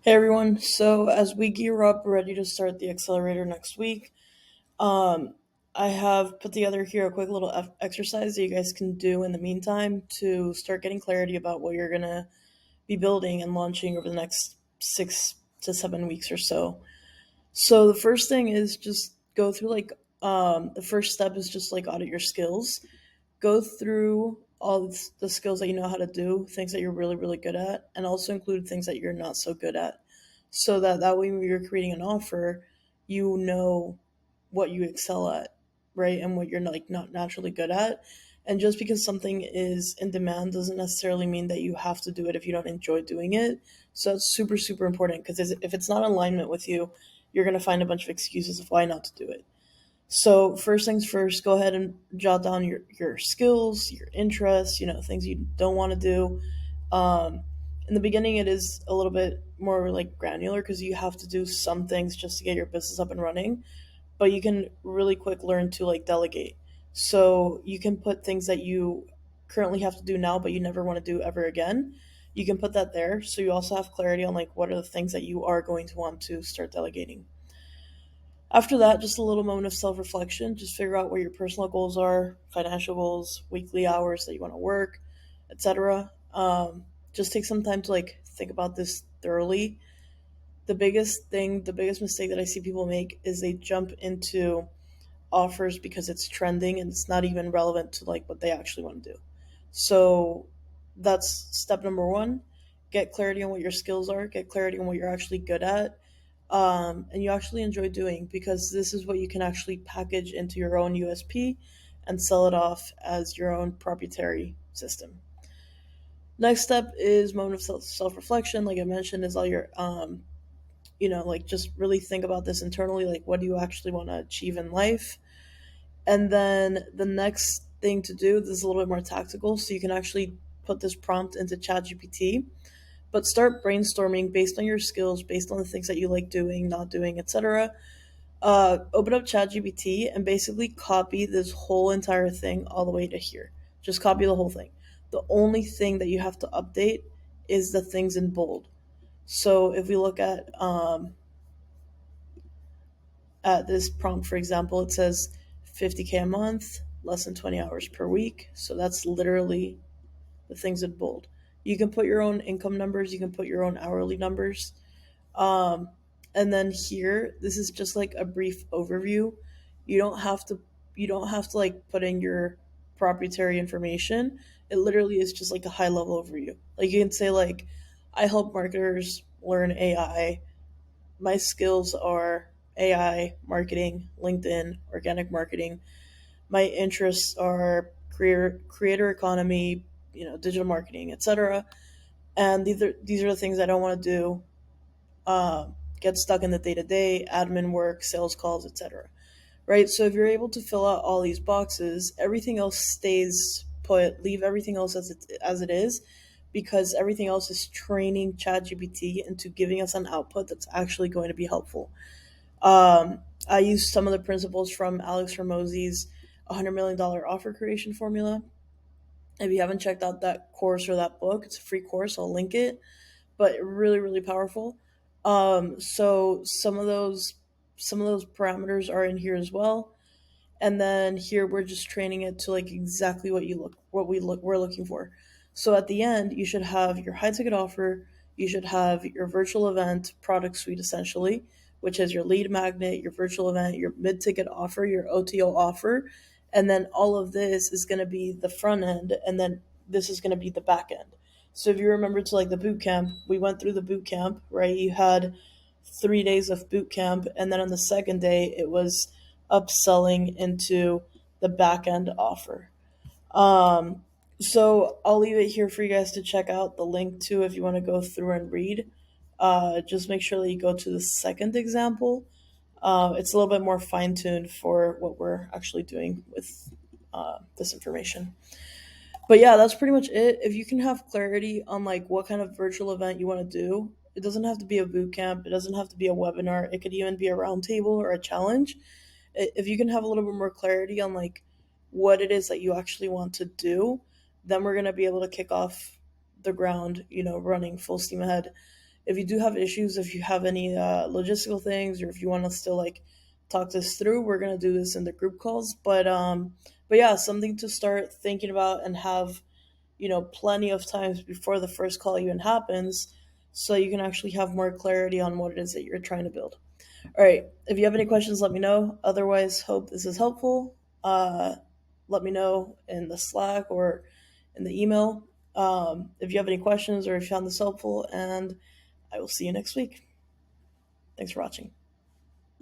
Hey everyone, so as we gear up ready to start the accelerator next week, um, I have put together here a quick little exercise that you guys can do in the meantime to start getting clarity about what you're going to be building and launching over the next 6 to 7 weeks or so. So the first thing is just go through the first step is just like audit your skills, go through all the skills that you know how to do, things that you're really, really good at, and also include things that you're not so good at. So that way when you're creating an offer, you know what you excel at, right? And what you're not naturally good at. And just because something is in demand doesn't necessarily mean that you have to do it if you don't enjoy doing it. So that's super, super important because if it's not in alignment with you, you're going to find a bunch of excuses of why not to do it. So first things first, go ahead and jot down your skills, your interests, things you don't want to do. Um, in the beginning, it is a little bit more like granular because you have to do some things just to get your business up and running. But you can really quick learn to like delegate. So you can put things that you currently have to do now, but you never want to do ever again. You can put that there. So you also have clarity on like what are the things that you are going to want to start delegating. After that, just a little moment of self reflection. Just figure out what your personal goals are, financial goals, weekly hours that you want to work, etc. Just take some time to like think about this thoroughly. The biggest mistake that I see people make is they jump into offers because it's trending and it's not even relevant to like what they actually want to do. So that's step number one. Get clarity on what your skills are, get clarity on what you're actually good at, and you actually enjoy doing because this is what you can actually package into your own USP and sell it off as your own proprietary system. Next step is moment of self reflection. Like I mentioned, is all your like just really think about this internally. Like, what do you actually want to achieve in life? And then the next thing to do, this is a little bit more tactical, so you can actually put this prompt into ChatGPT, but start brainstorming based on your skills, based on the things that you like doing, not doing, etc. Open up ChatGPT and basically copy this whole entire thing all the way to here. Just copy the whole thing. The only thing that you have to update is the things in bold. So if we look at this prompt, for example, it says 50K a month, less than 20 hours per week. So that's literally the things in bold. You can put your own income numbers, you can put your own hourly numbers. Um, and then here, this is just like a brief overview. You don't have to you don't have to like put in your proprietary information. It literally is just like a high level overview. Like you can say like I help marketers learn AI. My skills are AI, marketing, LinkedIn, organic marketing. My interests are creator economy, digital marketing, etc. And these are the things I don't want to do. Get stuck in the day to day, admin work, sales calls, etc. Right? So if you're able to fill out all these boxes, everything else stays put. Leave everything else as it is, because everything else is training ChatGPT into giving us an output that's actually going to be helpful. I used some of the principles from Alex Hormozzi's $100 million offer creation formula. If you haven't checked out that course or that book, it's a free course. I'll link it, but really, really powerful. So some of those parameters are in here as well. And then here we're just training it to like exactly we're looking for. So at the end, you should have your high ticket offer, you should have your virtual event product suite essentially, which is your lead magnet, your virtual event, your mid ticket offer, your OTO offer, and then all of this is going to be the front end, and then this is going to be the back end. So if you remember to like the boot camp, we went through the boot camp, right? You had 3 days of boot camp, and then on the second day it was upselling into the back end offer. Um, so I'll leave it here for you guys to check out the link to if you want to go through and read. Just make sure that you go to the second example. It's a little bit more fine tuned for what we're actually doing with this information. But yeah, that's pretty much it. If you can have clarity on like what kind of virtual event you want to do, it doesn't have to be a boot camp. It doesn't have to be a webinar. It could even be a roundtable or a challenge. If you can have a little bit more clarity on like what it is that you actually want to do, then we're gonna be able to kick off the ground, running full steam ahead. if you do have issues, if you have any logistical things, or if you want us to like talk this through, we're gonna do this in the group calls. But yeah, something to start thinking about and have plenty of times before the first call even happens, so you can actually have more clarity on what it is that you're trying to build. All right. If you have any questions, let me know. Otherwise, hope this is helpful. Let me know in the Slack or in the email if you have any questions or if you found this helpful. And I will see you next week. Thanks for watching.